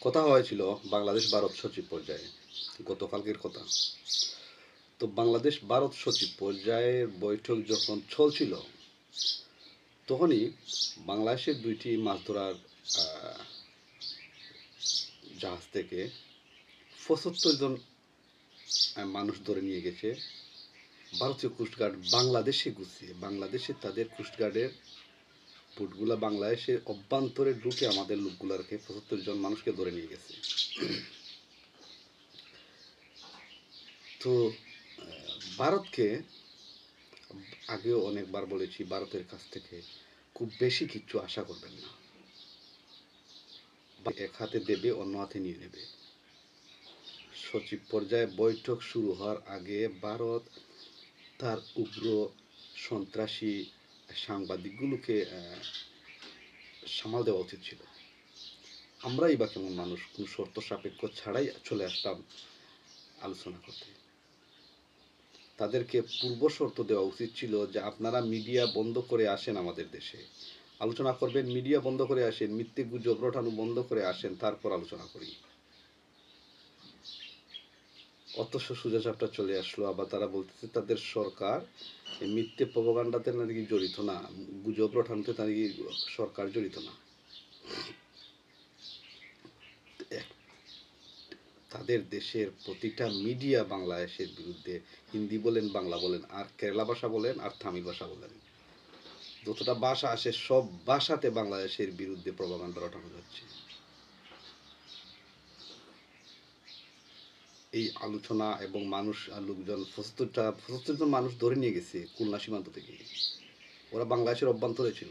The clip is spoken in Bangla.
কথা হয়েছিল বাংলাদেশ ভারত সচিব পর্যায়ে, গতকালকের কথা। তো বাংলাদেশ ভারত সচিব পর্যায়ের বৈঠক যখন চলছিল, তখনই বাংলাদেশের দুইটি মাছ ধরার জাহাজ থেকে ৭৫ জন মানুষ ধরে নিয়ে গেছে ভারতীয় কোস্টগার্ড। বাংলাদেশে তাদের কোস্টগার্ডের বুটগুলা বাংলাদেশের অভ্যন্তরে ঢুকে আমাদের লোকগুলাকে ৭৫ জন মানুষকে ধরে নিয়ে গেছে। তো ভারতকে আগেও অনেকবার বলেছি, ভারতের কাছ থেকে খুব বেশি কিচ্ছু আশা করবেন না। এক হাতে দেবে, অন্য হাতে নিয়ে নেবে। সচিব পর্যায়ে বৈঠক শুরু হওয়ার আগে ভারত তার উগ্র সন্ত্রাসী সাংবাদিকগুলোকে সামাল দেওয়া উচিত ছিল। আমরাই বা কেমন মানুষ, কোনো শর্ত সাপেক্ষ ছাড়াই চলে আসতাম আলোচনা করতে। তাদেরকে পূর্ব শর্ত দেওয়া উচিত ছিল যে আপনারা মিডিয়া বন্ধ করে আসেন, আমাদের দেশে আলোচনা করবেন, মিডিয়া বন্ধ করে আসেন, মিথ্যে গুজব রটানো বন্ধ করে আসেন, তারপর আলোচনা করি। অথচ সোজাসাপটা চলে আসলো। আবার তারা বলতেছে তাদের সরকার মিথ্যে প্রপাগান্ডাতে নাকি জড়িত না, গুজব রটানোতে নাকি সরকার জড়িত না। তাদের দেশের প্রতিটা মিডিয়া বাংলাদেশের বিরুদ্ধে, হিন্দি বলেন, বাংলা বলেন, আর কেরালা ভাষা বলেন, আর তামিল ভাষা বলেন, যতটা ভাষা আসে সব ভাষাতে বাংলাদেশের বিরুদ্ধে প্রপাগান্ডা রটানো যাচ্ছে। এই আলোচনা এবং মানুষ, লোকজন ৭৫ জন মানুষ ধরে নিয়ে গেছে খুলনা সীমান্ত থেকে। ওরা বাংলাদেশের অভ্যন্তরে ছিল।